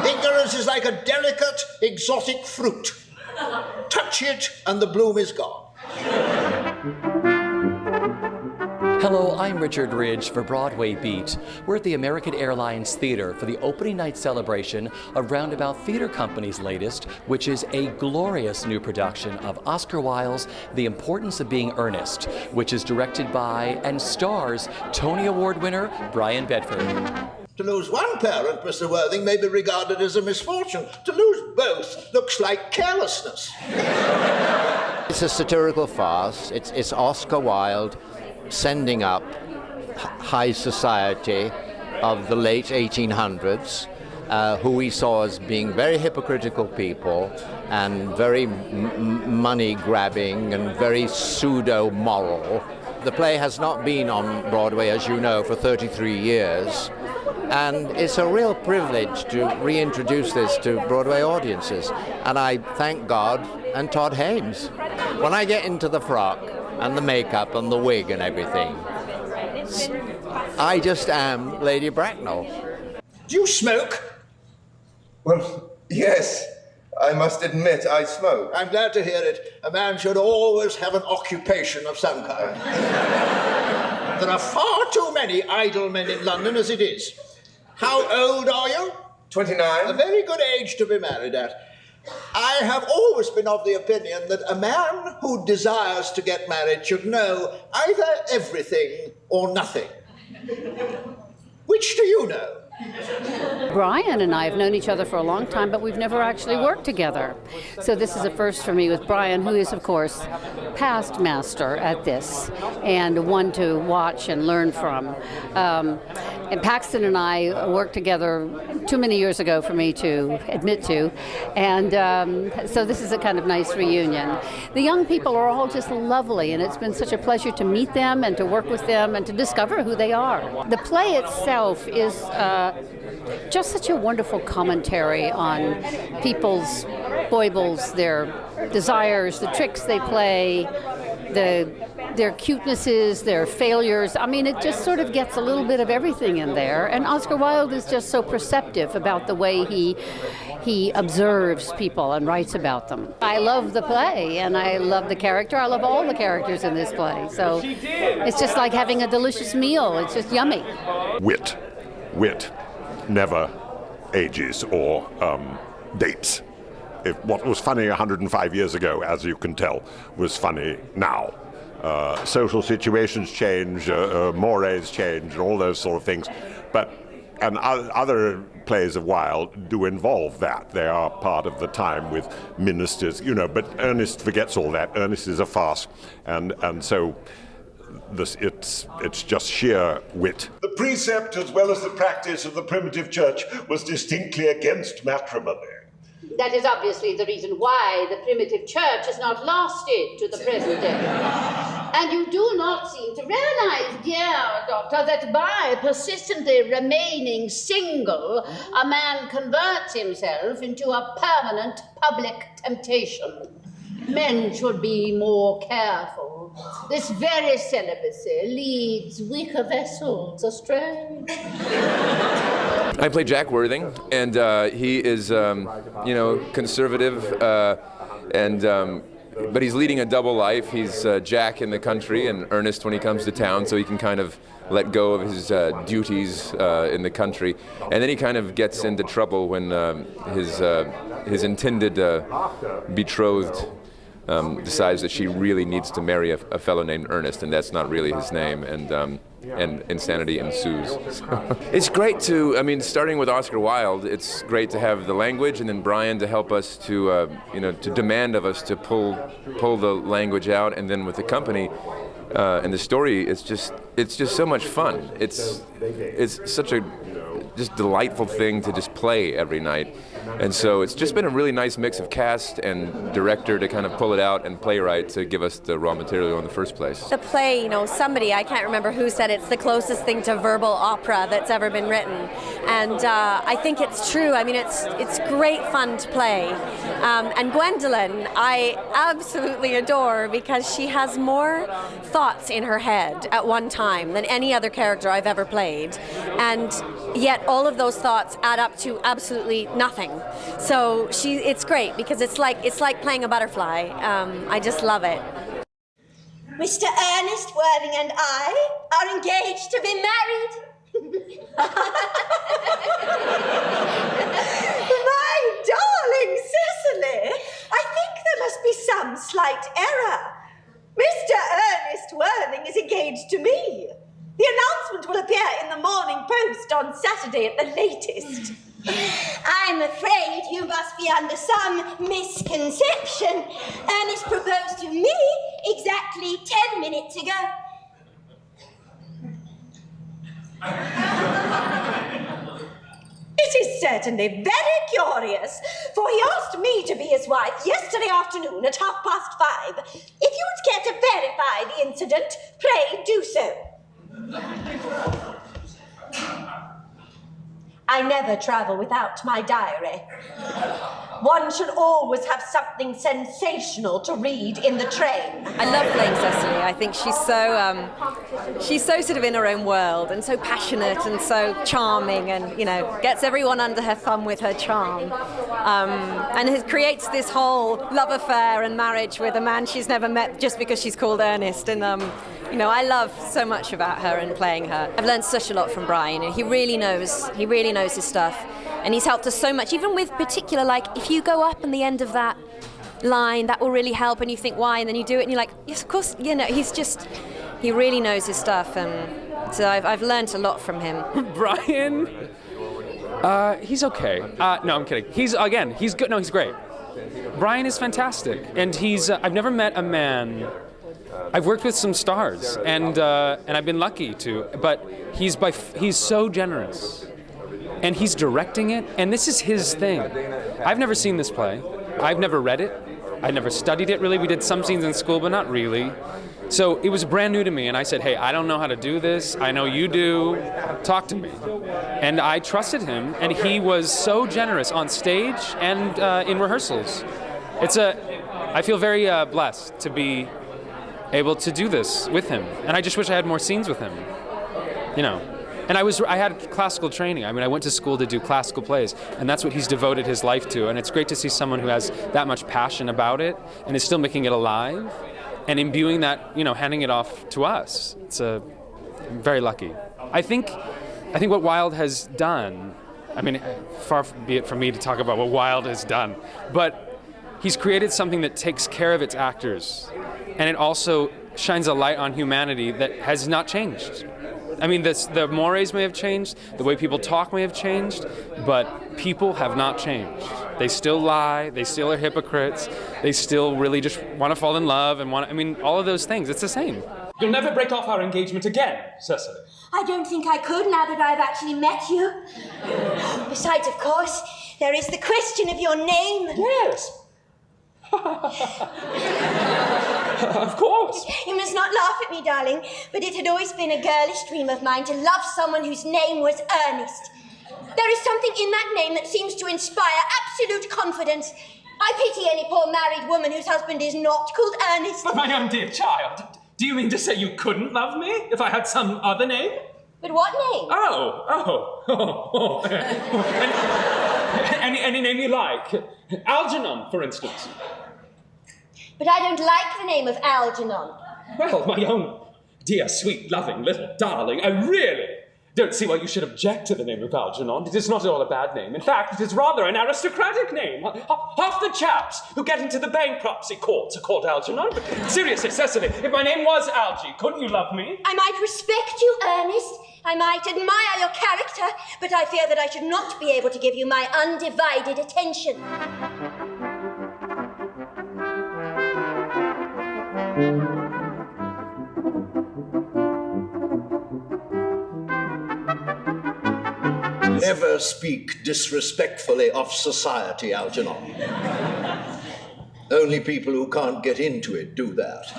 Ignorance is like a delicate, exotic fruit. Touch it and the bloom is gone. Hello, I'm Richard Ridge for Broadway Beat. We're at the American Airlines Theater for the opening night celebration of Roundabout Theater Company's latest, which is a glorious new production of Oscar Wilde's The Importance of Being Earnest, which is directed by and stars Tony Award winner Brian Bedford. To lose one parent, Mr. Worthing, may be regarded as a misfortune. To lose both looks like carelessness. It's a satirical farce. It's Oscar Wilde sending up high society of the late 1800s, who he saw as being very hypocritical people and very money-grabbing and very pseudo-moral. The play has not been on Broadway, as you know, for 33 years, and it's a real privilege to reintroduce this to Broadway audiences, and I thank God and Todd Haynes. When I get into the frock and the makeup and the wig and everything, I just am Lady Bracknell. Do you smoke? Well, yes. I must admit I smoke. I'm glad to hear it. A man should always have an occupation of some kind. There are far too many idle men in London as it is. How old are you? 29. A very good age to be married at. I have always been of the opinion that a man who desires to get married should know either everything or nothing. Which do you know? Brian and I have known each other for a long time, but we've never actually worked together. So this is a first for me with Brian, who is, of course, past master at this and one to watch and learn from. And Paxton and I worked together too many years ago for me to admit to, and so this is a kind of nice reunion. The young people are all just lovely, and it's been such a pleasure to meet them and to work with them and to discover who they are. The play itself is just such a wonderful commentary on people's foibles, their desires, the tricks they play, their cutenesses, their failures. I mean, it just sort of gets a little bit of everything in there. And Oscar Wilde is just so perceptive about the way he observes people and writes about them. I love the play, and I love the character. I love all the characters in this play. So it's just like having a delicious meal. It's just yummy. Wit never ages or dates. If what was funny 105 years ago, as you can tell, was funny now. Social situations change, mores change, and all those sort of things. And other plays of Wilde do involve that. They are part of the time with ministers, but Ernest forgets all that. Ernest is a farce. And so it's just sheer wit. The precept as well as the practice of the primitive church was distinctly against matrimony. That is obviously the reason why the primitive church has not lasted to the present day. And you do not seem to realize, dear doctor, that by persistently remaining single, a man converts himself into a permanent public temptation. Men should be more careful. This very celibacy leads weaker vessels astray. I play Jack Worthing, and he is, conservative, but he's leading a double life. He's Jack in the country and Ernest when he comes to town, so he can kind of let go of his duties in the country. And then he kind of gets into trouble when his intended betrothed decides that she really needs to marry a fellow named Ernest, and that's not really his name, and insanity ensues. It's great to, starting with Oscar Wilde, it's great to have the language, and then Brian to help us to demand of us to pull the language out, and then with the company and the story, it's just so much fun. It's such a just delightful thing to just play every night. And so it's just been a really nice mix of cast and director to kind of pull it out, and playwright to give us the raw material in the first place. The play, somebody, I can't remember who said it's the closest thing to verbal opera that's ever been written. And I think it's true. It's great fun to play. And Gwendolyn, I absolutely adore because she has more thoughts in her head at one time than any other character I've ever played. And yet yet all of those thoughts add up to absolutely nothing. So it's great because it's like playing a butterfly. I just love it. Mr. Ernest Worthing and I are engaged to be married. My darling Cecily, I think there must be some slight error. Mr. Ernest Worthing is engaged to me. The announcement will appear in the Morning Post on Saturday at the latest. I'm afraid you must be under some misconception. Ernest proposed to me exactly 10 minutes ago. It is certainly very curious, for he asked me to be his wife yesterday afternoon at 5:30. If you would care to verify the incident, pray do so. I never travel without my diary. One should always have something sensational to read in the train. I love playing Cecily. I think she's so sort of in her own world and so passionate and so charming, and gets everyone under her thumb with her charm, and creates this whole love affair and marriage with a man she's never met just because she's called Ernest. And I love so much about her and playing her. I've learned such a lot from Brian. He really knows his stuff. And he's helped us so much, even with particular, like, if you go up in the end of that line, that will really help, and you think, why? And then you do it, and you're like, yes, of course, he really knows his stuff, and so I've learned a lot from him. Brian? He's okay. No, I'm kidding. He's good. No, he's great. Brian is fantastic, and I've never met a man. I've worked with some stars, and I've been lucky to, but he's so generous. And he's directing it, and this is his thing. I've never seen this play. I've never read it. I never studied it, really. We did some scenes in school, but not really. So it was brand new to me, and I said, hey, I don't know how to do this. I know you do. Talk to me. And I trusted him, and he was so generous on stage and in rehearsals. I feel very blessed to be able to do this with him, and I just wish I had more scenes with him, And I had classical training. I went to school to do classical plays, and that's what he's devoted his life to. And it's great to see someone who has that much passion about it and is still making it alive and imbuing that, handing it off to us. I'm very lucky. I think what Wilde has done, far be it from me to talk about what Wilde has done, but he's created something that takes care of its actors, and it also shines a light on humanity that has not changed. The mores may have changed, the way people talk may have changed, but people have not changed. They still lie, they still are hypocrites, they still really just want to fall in love and all of those things, it's the same. You'll never break off our engagement again, Cecily. I don't think I could now that I've actually met you. Besides, of course, there is the question of your name. Yes. Of course. You must not laugh at me, darling, but it had always been a girlish dream of mine to love someone whose name was Ernest. There is something in that name that seems to inspire absolute confidence. I pity any poor married woman whose husband is not called Ernest. But my own dear child, do you mean to say you couldn't love me if I had some other name? But what name? Any name you like. Algernon, for instance. But I don't like the name of Algernon. Well, my own dear, sweet, loving little darling, I really don't see why you should object to the name of Algernon. It is not at all a bad name. In fact, it is rather an aristocratic name. Half the chaps who get into the bankruptcy courts are called Algernon. But seriously, Cecily, if my name was Algie, couldn't you love me? I might respect you, Ernest. I might admire your character, but I fear that I should not be able to give you my undivided attention. Never speak disrespectfully of society, Algernon. Only people who can't get into it do that.